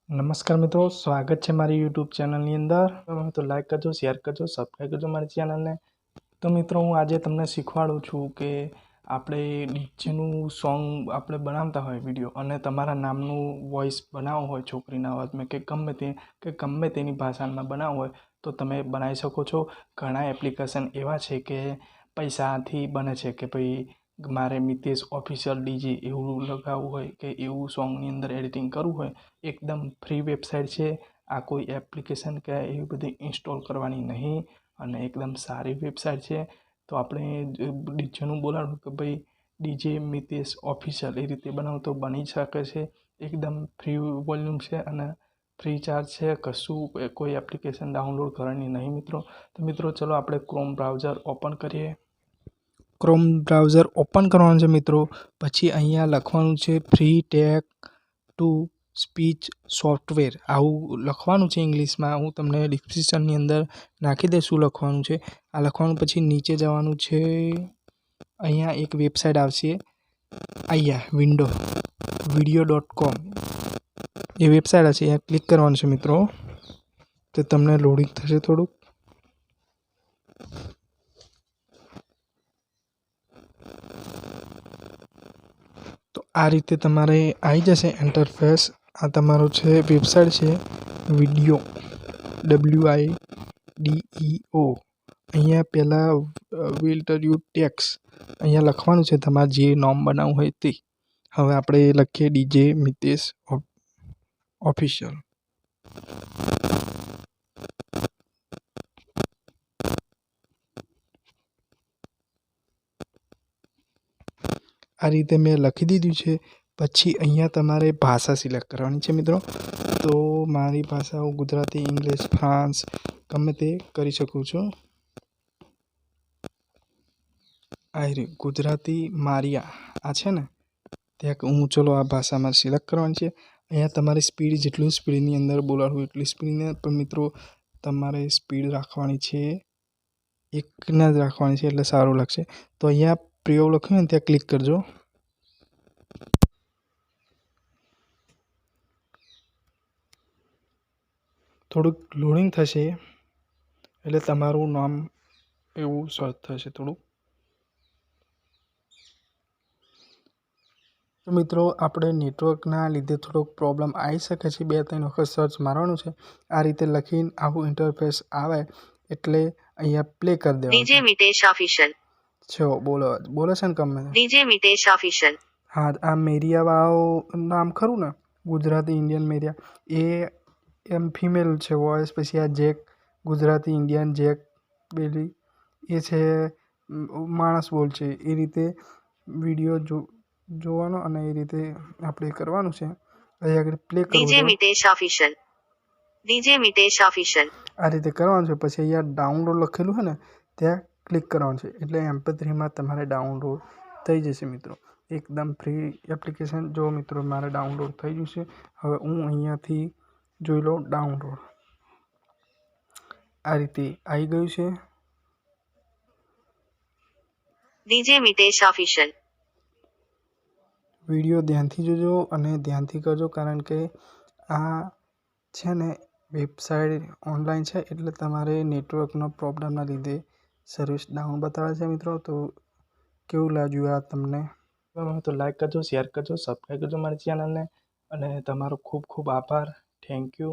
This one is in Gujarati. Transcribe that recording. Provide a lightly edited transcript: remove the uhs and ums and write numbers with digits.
નમસ્કાર મિત્રો, સ્વાગત છે મારી યુટ્યુબ ચેનલની અંદર. તો લાઈક કરજો, શેર કરજો, સબસ્ક્રાઈબ કરજો મારી ચેનલને. તો મિત્રો, હું આજે તમને શીખવાડું છું કે આપણે ડીજેનું સોંગ આપણે બનાવતા હોય વિડીયો, અને તમારા નામનું વોઇસ બનાવવું હોય છોકરીના અવાજમાં કે ગમે તેની ભાષામાં બનાવવું હોય તો તમે બનાવી શકો છો. ઘણા એપ્લિકેશન એવા છે કે પૈસાથી બને છે કે ભાઈ મારે મિતેશ ઓફિશિયલ ડીજે એવું લગાવવું હોય કે એવું સોંગની અંદર એડિટિંગ કરવું હોય, એકદમ ફ્રી વેબસાઇટ છે. આ કોઈ એપ્લિકેશન કે એવી બધી ઇન્સ્ટોલ કરવાની નહીં, અને એકદમ સારી વેબસાઇટ છે. તો આપણે ડીજેનું બોલાવવું કે ભાઈ ડીજે મિતેશ ઓફિશિયલ એ રીતે બનાવું તો બની શકે છે. એકદમ ફ્રી વોલ્યુમ છે અને ફ્રી ચાર્જ છે. કશું કોઈ એપ્લિકેશન ડાઉનલોડ કરવાની નહીં મિત્રો. તો મિત્રો, ચલો આપણે ક્રોમ બ્રાઉઝર ઓપન કરીએ. ક્રોમ બ્રાઉઝર ઓપન કરવાનું છે મિત્રો. પછી અહીંયા લખવાનું છે free text to speech software, આવું લખવાનું છે ઇંગ્લિશમાં. હું તમને ડિસ્ક્રિપ્શનની અંદર નાખી દઈશ શું લખવાનું છે. આ લખવાનું પછી નીચે જવાનું છે. અહીંયા એક વેબસાઇટ આવશે, અહીંયા વિડીયો.com એ વેબસાઇટ હશે. અહીંયા ક્લિક કરવાનું છે મિત્રો. તો તમને લોડિંગ થશે થોડુંક. તો આ રીતે તમારે આવી જશે ઇન્ટરફેસ. આ તમારું છે વેબસાઇટ છે વિડીયો WIDEO. અહીંયા પહેલાં વિલ્ટર યુ ટેક્સ અહીંયા લખવાનું છે તમારે જે નામ બનાવવું હોય તે. હવે આપણે લખીએ ડીજે મિતેશ ઓફિશિયલ. આ રીતે મેં લખી દીધું છે. પછી અહીંયા તમારે ભાષા સિલેક્ટ કરવાની છે મિત્રો. તો મારી ભાષા હું ગુજરાતી, ઇંગ્લિશ, ફ્રાન્સ ગમે તે કરી શકું છું. આ ગુજરાતી મારિયા આ છે ને, ત્યાં હું ચલો આ ભાષામાં સિલેક્ટ કરવાની છે. અહીંયા તમારી સ્પીડ જેટલું સ્પીડની અંદર બોલાડવું એટલી સ્પીડની, પણ મિત્રો તમારે સ્પીડ રાખવાની છે, એકને જ રાખવાની છે એટલે સારું લાગશે. તો અહીંયા પ્રિયો લખ્યું ને ત્યાં ક્લિક કરજો. થોડુંક લોડિંગ થશે એટલે તમારું નામ એવું સર્ચ થશે થોડુંક. તો મિત્રો, આપણે નેટવર્કના લીધે થોડોક પ્રોબ્લેમ આવી શકે છે. 2-3 વખત સર્ચ મારવાનું છે. આ રીતે લખીને આવું ઇન્ટરફેસ આવે એટલે અહીંયા પ્લે કરી દેવાનું. DJ Mitesh official. છો બોલો છે ને ગમે ડીજે મિતેશ ઓફિશિયલ. હા, આ મેરિયાવાળું નામ ખરું ને, ગુજરાતી ઇન્ડિયન મેરિયા, એ એમ ફિમેલ છે વોઇસ. પછી આ જેક ગુજરાતી ઇન્ડિયન જેક બેલી એ છે માણસ બોલ છે. એ રીતે વિડીયો જોવાનો અને એ રીતે આપણે કરવાનું છે. અહીં આગળ પ્લે કરવું ડીજે છે. Mitesh official. DJ Mitesh official. આ રીતે કરવાનું છે. પછી અહીંયા ડાઉનલોડ લખેલું છે ને ત્યાં ક્લિક કરવાનું છે એટલે MP3માં તમારે ડાઉનલોડ થઈ જશે મિત્રો. એકદમ ફ્રી એપ્લિકેશન. જો મિત્રો, મારે ડાઉનલોડ થઈ ગયું છે. હવે હું અહીંયાથી જોઈ લો ડાઉનલોડ. આ રીતે આવી ગયું છે. DJ Mitesh official. વિડીયો ધ્યાનથી જોજો અને ધ્યાનથી કરજો, કારણ કે આ છે ને વેબસાઇટ ઓનલાઈન છે એટલે તમારે નેટવર્કનો પ્રોબ્લેમના લીધે સર્વિસ ડાઉન બતાવે છે મિત્રો. તો કેવું લાગ્યું આ તમને? તો લાઈક કરજો, શેર કરજો, સબસ્ક્રાઈબ કરજો મારી ચેનલને. અને તમારો ખૂબ ખૂબ આભાર. Thank you.